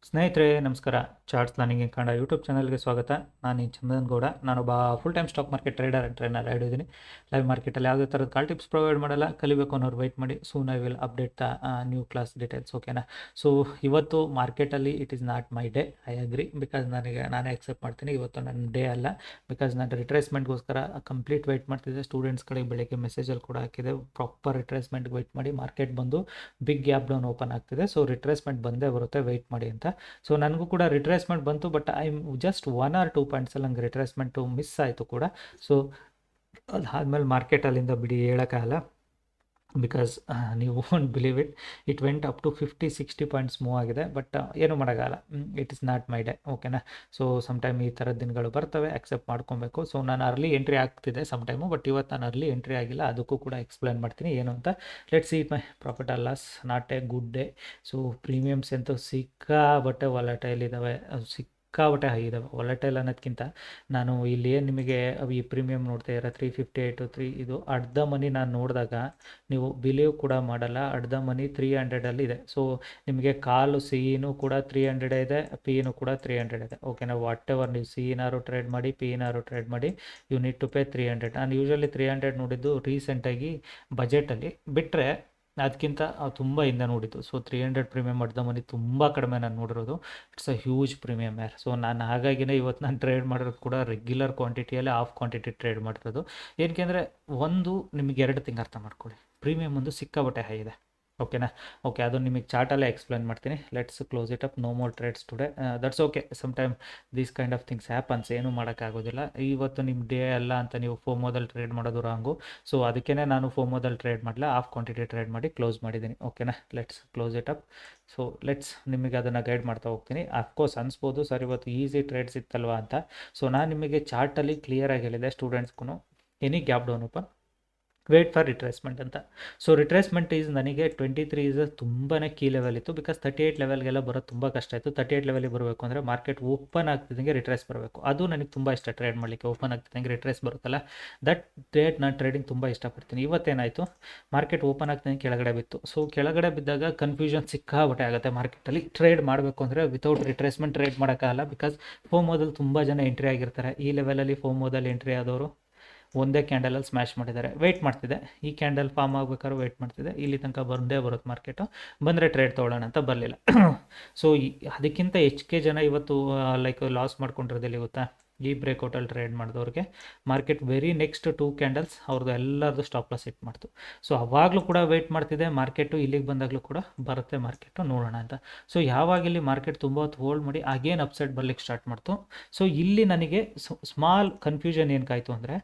ಸ್ನೇಹಿತರೆ ನಮಸ್ಕಾರ. Charts planning ಇನ್ Kannada YouTube ಚಾನಲ್ಗೆ ಸ್ವಾಗತ. ನಾನು ಚಂದನ್ ಗೌಡ. ನಾನೊಬ್ಬ full time stock market trader and trainer ಹೇಳಿದ್ದೀನಿ. ಲೈವ್ ಮಾರ್ಕೆಟಲ್ಲಿ ಯಾವುದೇ ಥರದ ಕಾಲ್ ಟಿಪ್ಸ್ ಪ್ರೊವೈಡ್ ಮಾಡಲ್ಲ. ಕಲಿಬೇಕು ಅನ್ನೋರು ವೆಯ್ಟ್ ಮಾಡಿ. Soon I will update the new class details. ಓಕೆನಾ? ಸೊ ಇವತ್ತು ಮಾರ್ಕೆಟಲ್ಲಿ it is not my day. I agree, because ನಾನೇ ಅಕ್ಸೆಪ್ಟ್ ಮಾಡ್ತೀನಿ. ಇವತ್ತು ನನ್ನ ಡೇ ಅಲ್ಲ, ಬಿಕಾಸ್ ನಾನು ರಿಟ್ರೇಸ್ಮೆಂಟ್ಗೋಸ್ಕರ ಕಂಪ್ಲೀಟ್ ವೆಯ್ಟ್ ಮಾಡ್ತಿದ್ದೆ. ಸ್ಟೂಡೆಂಟ್ಸ್ಗಳಿಗೆ ಬೆಳಗ್ಗೆ ಮೆಸೇಜಲ್ಲಿ ಕೂಡ ಹಾಕಿದೆ, ಪ್ರಾಪರ್ ರಿಟ್ರೇಸ್ಮೆಂಟ್ಗೆ ವೆಯ್ಟ್ ಮಾಡಿ. ಮಾರ್ಕೆಟ್ ಬಂದು ಬಿಗ್ ಗ್ಯಾಪ್ ಡೌನ್ ಓಪನ್ ಆಗ್ತಿದೆ, ಸೊ ರಿಟ್ರೇಸ್ಮೆಂಟ್ ಬಂದೇ ಬರುತ್ತೆ, ವೆಯ್ಟ್ ಮಾಡಿ ಅಂತ. ಸೊ ನನಗೂ ಕೂಡ ರಿಟ್ರೇಸ್ಮೆಂಟ್ ಬಂತು, ಬಟ್ ಐ ಜಸ್ಟ್ 1 or 2 ಪಾಯಿಂಟ್ಸಲ್ಲಿ ನಂಗೆ ರಿಟ್ರೇಸ್ಮೆಂಟು ಮಿಸ್ ಆಯಿತು ಕೂಡ. ಸೊ ಅದಾದಮೇಲೆ ಮಾರ್ಕೆಟ್ ಅಲ್ಲಿಂದ ಬಿಡಿ ಹೇಳೋಕ್ಕಾಗಲ್ಲ, ಬಿಕಾಸ್ ನೀವು won't believe it went up to 50-60 points move ಆಗಿದೆ. ಬಟ್ ಏನು ಮಾಡೋಕ್ಕಾಗಲ್ಲ, it is not my day. ಓಕೆನಾ? ಸೊ ಸಮ್ಟೈಮ್ ಈ ಥರದ ದಿನಗಳು ಬರ್ತವೆ, ಅಕ್ಸೆಪ್ಟ್ ಮಾಡ್ಕೊಬೇಕು. ಸೊ ನಾನು ಅರ್ಲಿ ಎಂಟ್ರಿ ಆಗ್ತಿದೆ ಸಮ್ಟೈಮು, ಬಟ್ ಇವತ್ತು ನಾನು ಅರ್ಲಿ ಎಂಟ್ರಿ ಆಗಿಲ್ಲ. ಅದಕ್ಕೂ ಕೂಡ ಎಕ್ಸ್ಪ್ಲೇನ್ ಮಾಡ್ತೀನಿ ಏನು ಅಂತ. Let's see my profit or loss. Not a good day. So premiums ಅಂತೂ ಸಿಕ್ಕಾಬಟ್ಟೆ ವಾಲಟೈಲ್ ಇದ್ದಾವೆ, ಸಿಕ್ಕಾಬಟ್ಟೆ ಹೈ ಇದ್ದಾವೆ. ವಾಲಟೈಲ್ ಅನ್ನೋದಕ್ಕಿಂತ ನಾನು ಇಲ್ಲಿ ಏನು ನಿಮಗೆ ಈ ಪ್ರೀಮಿಯಮ್ ನೋಡ್ತಾ ಇರೋ 358 ಇದು ಅರ್ಧ ಮನಿ ನಾನು ನೋಡಿದಾಗ ನೀವು ಬಿಲೀವ್ ಕೂಡ ಮಾಡಲ್ಲ, ಅರ್ಧ ಮನಿ 300 ಇದೆ. ಸೊ ನಿಮಗೆ ಕಾಲು ಸಿನೂ ಕೂಡ 300 ಇದೆ, ಪಿನೂ ಕೂಡ 300 ಇದೆ. ಓಕೆನಾ? ವಾಟ್ ಎವರ್ ನೀವು ಸಿನಾರು ಟ್ರೇಡ್ ಮಾಡಿ, ಪಿನಾರು ಟ್ರೇಡ್ ಮಾಡಿ, ಯು ನೀಡ್ ಟು ಪೇ 300. ನಾನು ಯೂಶ್ವಲಿ 300 ನೋಡಿದ್ದು ರೀಸೆಂಟಾಗಿ ಬಜೆಟಲ್ಲಿ, ಬಿಟ್ಟರೆ ಅದಕ್ಕಿಂತ ತುಂಬ ಹಿಂದೆ ನೋಡಿದ್ದು. ಸೊ 300 ಪ್ರೀಮಿಯಮ್ ಅರ್ಧ ಮನಿ ತುಂಬ ಕಡಿಮೆ ನಾನು ನೋಡಿರೋದು. ಇಟ್ಸ್ ಅ ಹ್ಯೂಜ್ ಪ್ರೀಮಿಯಮ್ ಯಾರ್. ಸೊ ನಾನು ಹಾಗಾಗಿನೇ ಇವತ್ತು ನಾನು ಟ್ರೇಡ್ ಮಾಡಿರೋದು ಕೂಡ ರೆಗ್ಯುಲರ್ ಕ್ವಾಂಟಿಟಿಯಲ್ಲಿ ಹಾಫ್ ಕ್ವಾಂಟಿಟಿ ಟ್ರೇಡ್ ಮಾಡ್ತಿರೋದು. ಏನಕ್ಕೆ ಅಂದರೆ ನಿಮಗೆ 2 ತಿಂಗ್ ಅರ್ಥ ಮಾಡ್ಕೊಳ್ಳಿ. ಪ್ರೀಮಿಯಮ್ ಒಂದು ಸಿಕ್ಕಾಬಟ್ಟೆ ಹೈ ಇದೆ. ಓಕೆನಾ? ಓಕೆ, ಅದು ನಿಮಗೆ ಚಾರ್ಟಲ್ಲೇ ಎಕ್ಸ್ಪ್ಲೇನ್ ಮಾಡ್ತೀನಿ. Let's close it up. No more trades today. That's okay. Sometime these kind of things happens. ಏನೂ ಮಾಡೋಕ್ಕಾಗೋದಿಲ್ಲ. ಇವತ್ತು ನಿಮ್ಮ ಡೇ ಅಲ್ಲ ಅಂತ ನೀವು ಫೋಮೋದಲ್ಲಿ ಟ್ರೇಡ್ ಮಾಡೋದು ರಾಂಗು. ಸೊ ಅದಕ್ಕೇ ನಾನು ಫೋಮೋದಲ್ಲಿ ಟ್ರೇಡ್ ಮಾಡಲ್ಲ, ಹಾಫ್ ಕ್ವಾಂಟಿಟಿ ಟ್ರೇಡ್ ಮಾಡಿ ಕ್ಲೋಸ್ ಮಾಡಿದ್ದೀನಿ. ಓಕೆನಾ? Let's close it up. So ನಿಮಗೆ ಅದನ್ನು ಗೈಡ್ ಮಾಡ್ತಾ ಹೋಗ್ತೀನಿ. ಅಫ್ಕೋರ್ಸ್ ಅನಿಸ್ಬೋದು, ಸರ್ ಇವತ್ತು ಈಸಿ ಟ್ರೇಡ್ಸ್ ಇತ್ತಲ್ವಾ ಅಂತ. ಸೊ ನಾನು ನಿಮಗೆ ಚಾರ್ಟಲ್ಲಿ ಕ್ಲಿಯರಾಗಿ ಹೇಳಿದೆ ಸ್ಟೂಡೆಂಟ್ಸ್ಗೂ, any gap down open, wait for ರಿಟ್ರೇಸ್ಮೆಂಟ್ ಅಂತ. ಸೊ ರಿಟ್ರೇಸ್ಮೆಂಟ್ ನನಗೆ 23 ತುಂಬಾ ಕೀ ಲೆವೆಲ್ ಇತ್ತು, ಬಿಕಾಸ್ 38 ಲೆವೆಲ್ಗೆಲ್ಲ ಬರೋದು ತುಂಬ ಕಷ್ಟ ಇತ್ತು. 38 ಲೆವೆಲಿಗೆ ಬರಬೇಕು ಅಂದರೆ ಮಾರ್ಕೆಟ್ ಓಪನ್ ಆಗ್ತಿದ್ದಂಗೆ ರಿಟ್ರೇಸ್ ಬರಬೇಕು. ಅದು ನನಗೆ ತುಂಬ ಇಷ್ಟ ಟ್ರೇಡ್ ಮಾಡಲಿಕ್ಕೆ. ಓಪನ್ ಆಗ್ತಿದ್ದಂಗೆ ರಿಟ್ರೇಸ್ ಬರುತ್ತಲ್ಲ, ದಟ್ ಡೇಟ್ ನಾನು ಟ್ರೇಡಿಂಗ್ ತುಂಬ ಇಷ್ಟಪಡ್ತೀನಿ. ಇವತ್ತೇನಾಯಿತು, ಮಾರ್ಕೆಟ್ ಓಪನ್ ಆಗ್ತಿದ್ದಂಗೆ ಕೆಳಗಡೆ ಬಿತ್ತು. ಸೊ ಕೆಳಗಡೆ ಬಿದ್ದಾಗ ಕನ್ಫ್ಯೂಷನ್ ಸಿಕ್ಕಾಬಟ್ಟೆ ಆಗುತ್ತೆ ಮಾರ್ಕೆಟಲ್ಲಿ. ಟ್ರೇಡ್ ಮಾಡಬೇಕು ಅಂದರೆ ವಿತೌಟ್ ರಿಟ್ರೇಸ್ಮೆಂಟ್ ಟ್ರೇಡ್ ಮಾಡೋಕ್ಕಾಗಲ್ಲ, ಬಿಕಾಸ್ ಫೋಮೋದಲ್ಲಿ ತುಂಬ ಜನ ಎಂಟ್ರಿ ಆಗಿರ್ತಾರೆ. ಈ ಲೆವೆಲಲ್ಲಿ ಫೋಮೋದಲ್ಲಿ ಎಂಟ್ರಿ ಆದವರು ಒಂದೇ ಕ್ಯಾಂಡಲಲ್ಲಿ ಸ್ಮ್ಯಾಶ್ ಮಾಡಿದ್ದಾರೆ. ವೆಯ್ಟ್ ಮಾಡ್ತಿದೆ, ಈ ಕ್ಯಾಂಡಲ್ ಫಾರ್ಮ್ ಆಗ್ಬೇಕಾದ್ರೆ ವೆಯ್ಟ್ ಮಾಡ್ತಿದೆ. ಇಲ್ಲಿ ತನಕ ಬರುತ್ತೆ ಮಾರ್ಕೆಟು. ಬಂದರೆ ಟ್ರೇಡ್ ತೊಗೊಳ್ಳೋಣ ಅಂತ ಬರಲಿಲ್ಲ. ಸೊ ಅದಕ್ಕಿಂತ ಹೆಚ್ಚಿಗೆ ಜನ ಇವತ್ತು ಲಾಸ್ ಮಾಡ್ಕೊಂಡಿರೋದಿಲ್ಲ ಗೊತ್ತಾ. ಈ ಬ್ರೇಕ್ಔಟಲ್ಲಿ ಟ್ರೇಡ್ ಮಾಡಿದವ್ರಿಗೆ ಮಾರ್ಕೆಟ್ ವೆರಿ ನೆಕ್ಸ್ಟ್ 2 ಕ್ಯಾಂಡಲ್ಸ್ ಅವ್ರದ್ದು ಎಲ್ಲರದ್ದು ಸ್ಟಾಪ್ ಲಾಸ್ ಹಿಟ್ ಮಾಡ್ತು. ಸೊ ಅವಾಗಲೂ ಕೂಡ ವೆಯ್ಟ್ ಮಾಡ್ತಿದೆ. ಮಾರ್ಕೆಟು ಇಲ್ಲಿಗೆ ಬಂದಾಗಲೂ ಕೂಡ ಬರುತ್ತೆ ಮಾರ್ಕೆಟು, ನೋಡೋಣ ಅಂತ. ಸೊ ಯಾವಾಗ ಇಲ್ಲಿ ಮಾರ್ಕೆಟ್ ತುಂಬ ಹೊತ್ತು ಹೋಲ್ಡ್ ಮಾಡಿ ಅಗೇನ್ ಅಪ್ಸೈಡ್ ಬರ್ಲಿಕ್ಕೆ ಸ್ಟಾರ್ಟ್ ಮಾಡ್ತು. ಸೊ ಇಲ್ಲಿ ನನಗೆ ಸ್ಮಾಲ್ ಕನ್ಫ್ಯೂಷನ್ ಏನಕ್ಕಾಯಿತು ಅಂದರೆ,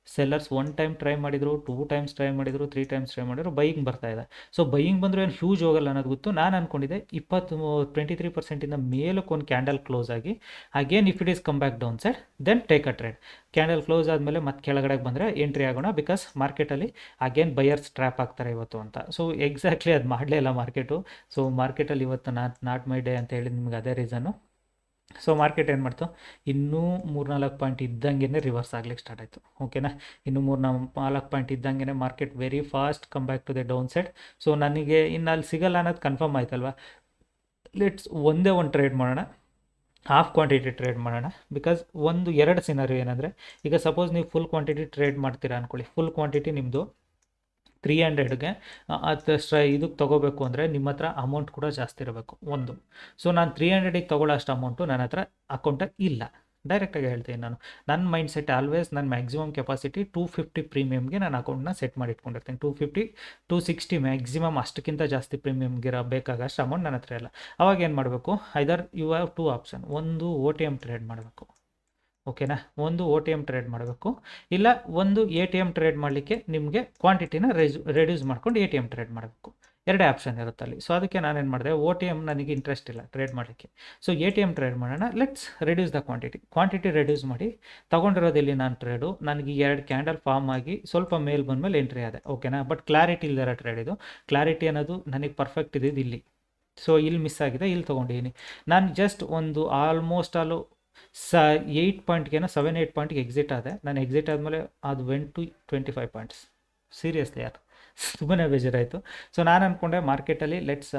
ಸೆಲ್ಲರ್ಸ್ 1 ಟೈಮ್ ಟ್ರೈ ಮಾಡಿದರು, 2 ಟೈಮ್ಸ್ ಟ್ರೈ ಮಾಡಿದರು, 3 ಟೈಮ್ಸ್ ಟ್ರೈ ಮಾಡಿದ್ರು, ಬೈಯಿಂಗ್ ಬರ್ತಾ ಇದೆ. ಸೊ ಬೈಯಿಂಗ್ ಬಂದರೂ ಏನು ಹ್ಯೂಜ್ ಹೋಗಲ್ಲ ಅನ್ನೋದು ಗೊತ್ತು. ನಾನು ಅಂದ್ಕೊಂಡಿದ್ದೆ 23% ಮೇಲಕ್ಕೆ ಒಂದು ಕ್ಯಾಂಡಲ್ ಕ್ಲೋಸ್ ಆಗಿ again if it is come back downside then take a trade. Candle close ಆದಮೇಲೆ ಮತ್ತೆ ಕೆಳಗಡೆ ಬಂದರೆ ಎಂಟ್ರಿ ಆಗೋಣ, ಬಿಕಾಸ್ ಮಾರ್ಕೆಟಲ್ಲಿ ಅಗೇನ್ ಬೈಯರ್ಸ್ ಟ್ರ್ಯಾಪ್ ಆಗ್ತಾರೆ ಇವತ್ತು ಅಂತ. ಸೊ ಎಕ್ಸಾಕ್ಟ್ಲಿ ಅದು ಮಾಡಲೇ ಇಲ್ಲ ಮಾರ್ಕೆಟು. ಸೊ ಮಾರ್ಕೆಟಲ್ಲಿ ಇವತ್ತು ನಾಟ್ ಮೈ ಡೇ ಅಂತ ಹೇಳಿದ ನಿಮ್ಗೆ ಅದೇ ರೀಸನ್ನು. ಸೊ ಮಾರ್ಕೆಟ್ ಏನು ಮಾಡ್ತು, ಇನ್ನೂ 3-4 ಪಾಯಿಂಟ್ ಇದ್ದಂಗೆ ರಿವರ್ಸ್ ಆಗ್ಲಿಕ್ಕೆ ಸ್ಟಾರ್ಟ್ ಆಯಿತು. ಓಕೆನಾ? ಇನ್ನೂ 3-4 ಪಾಯಿಂಟ್ ಇದ್ದಂಗೆ market very fast come back to the downside. So ನನಗೆ ಇನ್ನು ಅಲ್ಲಿ ಸಿಗಲ್ಲ ಅನ್ನೋದು ಕನ್ಫರ್ಮ್ ಆಯ್ತಲ್ವ. ಲೆಟ್ಸ್ ಒಂದೇ ಒಂದು ಟ್ರೇಡ್ ಮಾಡೋಣ, ಹಾಫ್ ಕ್ವಾಂಟಿಟಿ ಟ್ರೇಡ್ ಮಾಡೋಣ. ಬಿಕಾಸ್ 2 ಸಿನಾರಿಯೋ ಏನಂದರೆ, ಈಗ ಸಪೋಸ್ ನೀವು ಫುಲ್ ಕ್ವಾಂಟಿಟಿ ಟ್ರೇಡ್ ಮಾಡ್ತೀರಾ ಅಂದ್ಕೊಳ್ಳಿ. ಫುಲ್ ಕ್ವಾಂಟಿಟಿ ನಿಮ್ಮದು 300ಗೆ ಇದಕ್ಕೆ ತೊಗೋಬೇಕು ಅಂದರೆ ನಿಮ್ಮ ಹತ್ರ ಅಮೌಂಟ್ ಕೂಡ ಜಾಸ್ತಿ ಇರಬೇಕು ಒಂದು. ಸೊ ನಾನು 300ಗೆ ತೊಗೊಳ್ಳೋ ಅಷ್ಟು ಅಮೌಂಟು ನನ್ನ ಹತ್ರ ಅಕೌಂಟಾಗಿ ಇಲ್ಲ. ಡೈರೆಕ್ಟಾಗಿ ಹೇಳ್ತೀನಿ ನಾನು. ನನ್ನ ಮೈಂಡ್ ಸೆಟ್ ಆಲ್ವೇಸ್ ನನ್ನ ಮ್ಯಾಕ್ಸಿಮಮ್ ಕೆಪಾಸಿಟಿ 250 ಪ್ರೀಮಿಯಮ್ಗೆ ನಾನು ಅಕೌಂಟ್ನ ಸೆಟ್ ಮಾಡಿ ಇಟ್ಕೊಂಡಿರ್ತೀನಿ. 250-260 ಮ್ಯಾಕ್ಸಿಮಮ್, ಅಷ್ಟಕ್ಕಿಂತ ಜಾಸ್ತಿ ಪ್ರೀಮಿಯಮ್ಗೆ ಬೇಕಾಗಷ್ಟು ಅಮೌಂಟ್ ನನ್ನ ಹತ್ರ ಇಲ್ಲ. ಅವಾಗ ಏನು ಮಾಡಬೇಕು, ಐದರ್ ಯು ಹ್ಯಾವ್ 2 ಆಪ್ಷನ್. ಒಂದು OTM ಟ್ರೇಡ್ ಮಾಡಬೇಕು. ಓಕೆನಾ? ಒಂದು OTM ಟ್ರೇಡ್ ಮಾಡಬೇಕು, ಇಲ್ಲ ಒಂದು ATM ಟ್ರೇಡ್ ಮಾಡಲಿಕ್ಕೆ ನಿಮಗೆ ಕ್ವಾಂಟಿಟಿನ ರೆಡ್ಯೂಸ್ ಮಾಡ್ಕೊಂಡು ATM ಟ್ರೇಡ್ ಮಾಡಬೇಕು. 2 ಆಪ್ಷನ್ ಇರುತ್ತೆ ಅಲ್ಲಿ. ಸೊ ಅದಕ್ಕೆ ನಾನೇನು ಮಾಡಿದೆ, OTM ನನಗೆ ಇಂಟ್ರೆಸ್ಟ್ ಇಲ್ಲ ಟ್ರೇಡ್ ಮಾಡಲಿಕ್ಕೆ. ಸೊ ATM ಟ್ರೇಡ್ ಮಾಡೋಣ. Let's reduce the quantity reduce ಮಾಡಿ ತೊಗೊಂಡಿರೋದಿಲ್ಲಿ ನಾನು ಟ್ರೇಡು. ನನಗೆ 2 ಕ್ಯಾಂಡಲ್ ಫಾರ್ಮ್ ಆಗಿ ಸ್ವಲ್ಪ ಮೇಲ್ ಬಂದಮೇಲೆ ಎಂಟ್ರಿ ಆದೆ. ಓಕೆನಾ? ಬಟ್ ಕ್ಲಾರಿಟಿ ಇಲ್ಲದಿರೋ ಟ್ರೇಡ್ ಇದು. ಕ್ಲಾರಿಟಿ ಅನ್ನೋದು ನನಗೆ ಪರ್ಫೆಕ್ಟ್ ಇದ್ದಿದ್ದು ಇಲ್ಲಿ. ಸೊ ಇಲ್ಲಿ ಮಿಸ್ ಆಗಿದೆ, ಇಲ್ಲಿ ತೊಗೊಂಡಿದ್ದೀನಿ ನಾನು. ಜಸ್ಟ್ ಒಂದು ಆಲ್ಮೋಸ್ಟ್ 8 ಪಾಯಿಂಟ್ಗೇನೋ 7-8 ಪಾಯಿಂಟ್ಗೆ ಎಕ್ಸಿಟ್ ಆದೆ. ನಾನು ಎಕ್ಸಿಟ್ ಆದಮೇಲೆ ಅದು ವೆಂಟ್ ಟು 25 ಪಾಯಿಂಟ್ಸ್. ಸೀರಿಯಸ್ಲಿ ಯಾರು, ತುಂಬಾ ಬೇಜಾರಾಯಿತು. ಸೊ ನಾನು ಅಂದ್ಕೊಂಡೆ ಮಾರ್ಕೆಟಲ್ಲಿ ಲೆಟ್ಸ್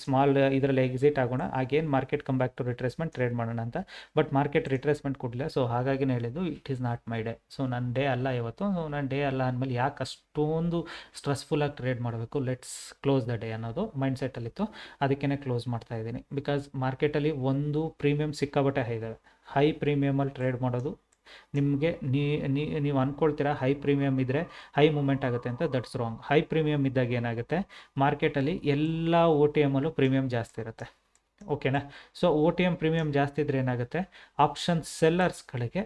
ಸ್ಮಾಲ್ ಇದರಲ್ಲಿ ಎಕ್ಸಿಟ್ ಆಗೋಣ, ಆಗೇನು market come back to retracement trade ಮಾಡೋಣ ಅಂತ. ಬಟ್ ಮಾರ್ಕೆಟ್ ರಿಟ್ರೇಸ್ಮೆಂಟ್ ಕೊಡಲಿಲ್ಲ. ಸೊ ಹಾಗಾಗಿನೇ ಹೇಳಿದ್ದು it is not my day. So ನನ್ನ ಡೇ ಅಲ್ಲ ಇವತ್ತು. ಸೊ ನನ್ನ ಡೇ ಅಲ್ಲ ಅಂದಮೇಲೆ ಯಾಕೆ ಅಷ್ಟೊಂದು ಸ್ಟ್ರೆಸ್ಫುಲ್ಲಾಗಿ ಟ್ರೇಡ್ ಮಾಡಬೇಕು, ಲೆಟ್ಸ್ ಕ್ಲೋಸ್ ದ ಡೇ ಅನ್ನೋದು ಮೈಂಡ್ಸೆಟ್ಟಲ್ಲಿತ್ತು. ಅದಕ್ಕೇ ಕ್ಲೋಸ್ ಮಾಡ್ತಾ ಇದ್ದೀನಿ. ಬಿಕಾಸ್ ಮಾರ್ಕೆಟಲ್ಲಿ ಒಂದು ಪ್ರೀಮಿಯಮ್ ಸಿಕ್ಕಾಬಟ್ಟೆ ಇದ್ದಾವೆ. ಹೈ ಪ್ರೀಮಿಯಮಲ್ಲಿ ಟ್ರೇಡ್ ಮಾಡೋದು ನಿಮಗೆ ನೀವು ಅಂದ್ಕೊಳ್ತೀರಾ ಹೈ ಪ್ರೀಮಿಯಮ್ ಇದ್ದರೆ ಹೈ ಮೂಮೆಂಟ್ ಆಗುತ್ತೆ ಅಂತ. That's wrong. ಹೈ ಪ್ರೀಮಿಯಮ್ ಇದ್ದಾಗ ಏನಾಗುತ್ತೆ, ಮಾರ್ಕೆಟಲ್ಲಿ ಎಲ್ಲ ಒ ಟಿ ಎಮಲ್ಲೂ ಪ್ರೀಮಿಯಮ್ ಜಾಸ್ತಿ ಇರುತ್ತೆ. ಓಕೆನಾ? So O T M premium ಜಾಸ್ತಿ ಇದ್ದರೆ ಏನಾಗುತ್ತೆ, ಆಪ್ಷನ್ ಸೆಲ್ಲರ್ಸ್ಗಳಿಗೆ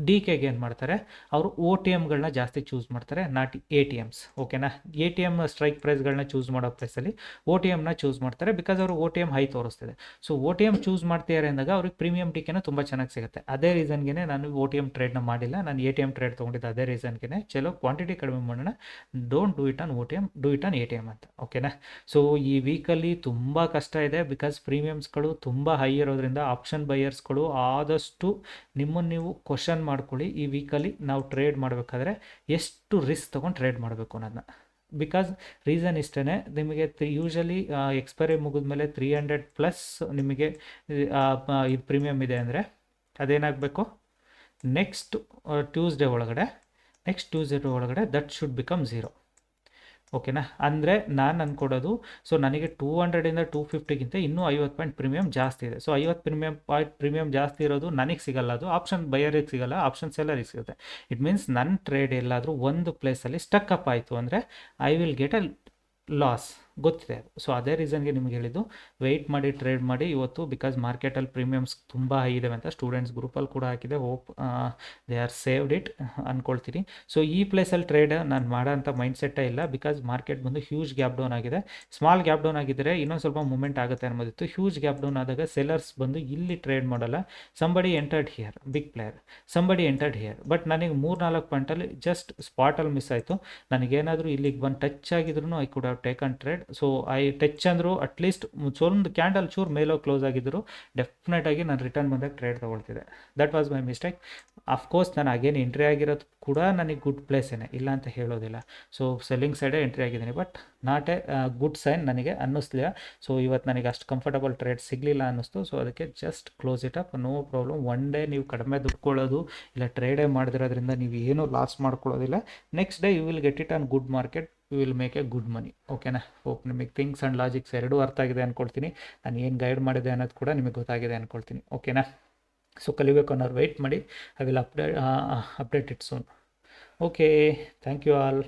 ಡಿ ಕೆಗೆ ಏನು ಮಾಡ್ತಾರೆ, ಅವರು ಒ ಟಿ ಎಮ್ಗಳನ್ನ ಜಾಸ್ತಿ ಚೂಸ್ ಮಾಡ್ತಾರೆ, ನಾಟ್ ಎ ಟಿ ಎಮ್ಸ್. ಓಕೆನಾ? ಎ ಟಿ ಎಮ್ ಸ್ಟ್ರೈಕ್ ಪ್ರೈಸ್ಗಳನ್ನ ಚೂಸ್ ಮಾಡೋ ಪ್ಲೇಸಲ್ಲಿ ಒ ಟಿ ಎಮ್ನ ಚೂಸ್ ಮಾಡ್ತಾರೆ. ಬಿಕಾಸ್ ಅವರು ಒ ಟಿ ಎಮ್ ಹೈ ತೋರಿಸ್ತಿದೆ. So O T M choose ಮಾಡ್ತಿದ್ದಾರೆ ಅಂದಾಗ ಅವ್ರಿಗೆ ಪ್ರೀಮಿಯಮ್ ಡಿ ಕೆನ ತುಂಬ ಚೆನ್ನಾಗಿ ಸಿಗುತ್ತೆ. ಅದೇ ರೀಸನ್ಗೆ ನಾನು ಒ ಟಿ ಎಮ್ ಟ್ರೇಡ್ನ ಮಾಡಿಲ್ಲ, ನಾನು ಎ ಟಿ ಎಮ್ ಟ್ರೇಡ್ ತೊಗೊಂಡಿದ್ದೆ. ಅದೇ ರೀಸನ್ಗೆ ಚಲೋ ಕ್ವಾಂಟಿಟಿ ಕಡಿಮೆ ಮಾಡೋಣ, don't do it on O T M, do it on A T M ಅಂತ. ಓಕೆನಾ? ಸೊ ಈ ವೀಕಲ್ಲಿ ತುಂಬ ಕಷ್ಟ ಇದೆ. ಬಿಕಾಸ್ ಪ್ರೀಮಿಯಮ್ಸ್ಗಳು ತುಂಬ ಹೈ ಇರೋದ್ರಿಂದ ಆಪ್ಷನ್ ಬೈಯರ್ಸ್ಗಳು ಆದಷ್ಟು ನಿಮ್ಮನ್ನು ನೀವು ಕ್ವಶನ್ ಮಾಡ್ಕೊಳ್ಳಿ. ಈ ವೀಕಲ್ಲಿ ನಾವು ಟ್ರೇಡ್ ಮಾಡಬೇಕಾದ್ರೆ ಎಷ್ಟು ರಿಸ್ಕ್ ತೊಗೊಂಡು ಟ್ರೇಡ್ ಮಾಡಬೇಕು ಅನ್ನೋದನ್ನ. ಬಿಕಾಸ್ ರೀಸನ್ ಇಷ್ಟೇ, ನಿಮಗೆ ಯೂಶಲಿ ಎಕ್ಸ್ಪೈರಿ ಮುಗಿದ್ಮೇಲೆ 300+ ನಿಮಗೆ ಇದು ಪ್ರೀಮಿಯಮ್ ಇದೆ ಅಂದರೆ ಅದೇನಾಗಬೇಕು, ನೆಕ್ಸ್ಟ್ ಟ್ಯೂಸ್ಡೇ ಒಳಗಡೆ ದಟ್ ಶುಡ್ ಬಿಕಮ್ 0. ಓಕೆನಾ? ಅಂದರೆ ನಾನು ಅಂದ್ಕೊಡೋದು, ಸೊ ನನಗೆ 200ಇಂದ 250ಗಿಂತ ಇನ್ನೂ 50 ಪಾಯಿಂಟ್ ಪ್ರೀಮಿಯಮ್ ಜಾಸ್ತಿ ಇದೆ. ಸೊ 50 ಪ್ರೀಮಿಯಮ್ ಜಾಸ್ತಿ ಇರೋದು ನನಗೆ ಸಿಗಲ್ಲ, ಅದು ಆಪ್ಷನ್ ಬೈಯರಿಗೆ ಸಿಗಲ್ಲ, ಆಪ್ಷನ್ ಸೆಲ್ಲರಿಗೆ ಸಿಗುತ್ತೆ. ಇಟ್ ಮೀನ್ಸ್ ನನ್ನ ಟ್ರೇಡ್ ಎಲ್ಲಾದರೂ ಒಂದು ಪ್ಲೇಸಲ್ಲಿ ಸ್ಟಕ್ ಅಪ್ ಆಯಿತು ಅಂದರೆ I will get a loss, ಗೊತ್ತಿದೆ. ಸೊ ಅದೇ ರೀಸನ್ಗೆ ನಿಮ್ಗೆ ಹೇಳಿದ್ದು ವೆಯ್ಟ್ ಮಾಡಿ ಟ್ರೇಡ್ ಮಾಡಿ ಇವತ್ತು. ಬಿಕಾಸ್ ಮಾರ್ಕೆಟಲ್ಲಿ ಪ್ರೀಮಿಯಮ್ಸ್ ತುಂಬ ಹೈ ಇದಾವೆ ಅಂತ ಸ್ಟೂಡೆಂಟ್ಸ್ ಗ್ರೂಪಲ್ಲಿ ಕೂಡ ಹಾಕಿದೆ. Hope they are saved it ಅಂದ್ಕೊಳ್ತೀನಿ. ಸೊ ಈ ಪ್ಲೇಸಲ್ಲಿ ಟ್ರೇಡ್ ನಾನು ಮಾಡೋ ಅಂಥ ಮೈಂಡ್ಸೆಟ್ಟೇ ಇಲ್ಲ. ಬಿಕಾಸ್ ಮಾರ್ಕೆಟ್ ಬಂದು ಹ್ಯೂಜ್ ಗ್ಯಾಪ್ ಡೌನ್ ಆಗಿದೆ. ಸ್ಮಾಲ್ ಗ್ಯಾಪ್ ಡೌನ್ ಆಗಿದ್ದರೆ ಇನ್ನೊಂದು ಸ್ವಲ್ಪ ಮೂಮೆಂಟ್ ಆಗುತ್ತೆ ಅನ್ನೋದಿತ್ತು. ಹ್ಯೂಜ್ ಗ್ಯಾಪ್ ಡೌನ್ ಆದಾಗ ಸೆಲ್ಲರ್ಸ್ ಬಂದು ಇಲ್ಲಿ ಟ್ರೇಡ್ ಮಾಡಲ್ಲ. Somebody entered here, big player somebody entered here. But ನನಗೆ 3-4 ಪಾಯಿಂಟಲ್ಲಿ ಜಸ್ಟ್ ಸ್ಪಾಟಲ್ಲಿ ಮಿಸ್ ಆಯಿತು. ನನಗೇನಾದರೂ ಇಲ್ಲಿಗೆ ಬಂದು ಟಚ್ ಆಗಿದ್ರು I could have taken trade. So I touch ಅಂದರು ಅಟ್ಲೀಸ್ಟ್ ಒಂದು ಕ್ಯಾಂಡಲ್ ಚೂರು ಮೇಲೋ ಕ್ಲೋಸ್ ಆಗಿದ್ದರು ಡೆಫಿನೆಟಾಗಿ ನಾನು ರಿಟರ್ನ್ ಬಂದಾಗ ಟ್ರೇಡ್ ತೊಗೊಳ್ತಿದ್ದೆ. That was my mistake. Of course ನಾನು ಅಗೇನ್ ಎಂಟ್ರಿ ಆಗಿರೋದು ಕೂಡ ನನಗೆ ಗುಡ್ ಪ್ಲೇಸೇನೆ, ಇಲ್ಲ ಅಂತ ಹೇಳೋದಿಲ್ಲ. ಸೊ ಸೆಲ್ಲಿಂಗ್ ಸೈಡೇ ಎಂಟ್ರಿ ಆಗಿದ್ದೀನಿ. But not a good sign ನನಗೆ ಅನ್ನಿಸ್ಲಿಲ್ಲ. ಸೊ ಇವತ್ತು ನನಗೆ ಅಷ್ಟು ಕಂಫರ್ಟಬಲ್ ಟ್ರೇಡ್ ಸಿಗಲಿಲ್ಲ ಅನ್ನಿಸ್ತು. ಸೊ ಅದಕ್ಕೆ just close it up, no problem. One day ನೀವು ಕಡಿಮೆ ದುಡ್ಕೊಳ್ಳೋದು ಇಲ್ಲ ಟ್ರೇಡೇ ಮಾಡ್ದಿರೋದ್ರಿಂದ ನೀವು ಏನೂ ಲಾಸ್ ಮಾಡ್ಕೊಳ್ಳೋದಿಲ್ಲ. Next day you will get it on good market, you will make a good money. ಓಕೆನಾ? ಹೋಪ್ ನಿಮಗೆ ಥಿಂಗ್ಸ್ ಆ್ಯಂಡ್ ಲಾಜಿಕ್ಸ್ ಎರಡೂ ಅರ್ಥ ಆಗಿದೆ ಅಂದ್ಕೊಳ್ತೀನಿ. ನಾನು ಏನು ಗೈಡ್ ಮಾಡಿದೆ ಅನ್ನೋದು ಕೂಡ ನಿಮಗೆ ಗೊತ್ತಾಗಿದೆ ಅಂದ್ಕೊಳ್ತೀನಿ. ಓಕೆನಾ? ಸೊ ಕಲಿಬೇಕು ಅನ್ನೋರು ವೆಯ್ಟ್ ಮಾಡಿ. I will update it soon. Okay, thank you all.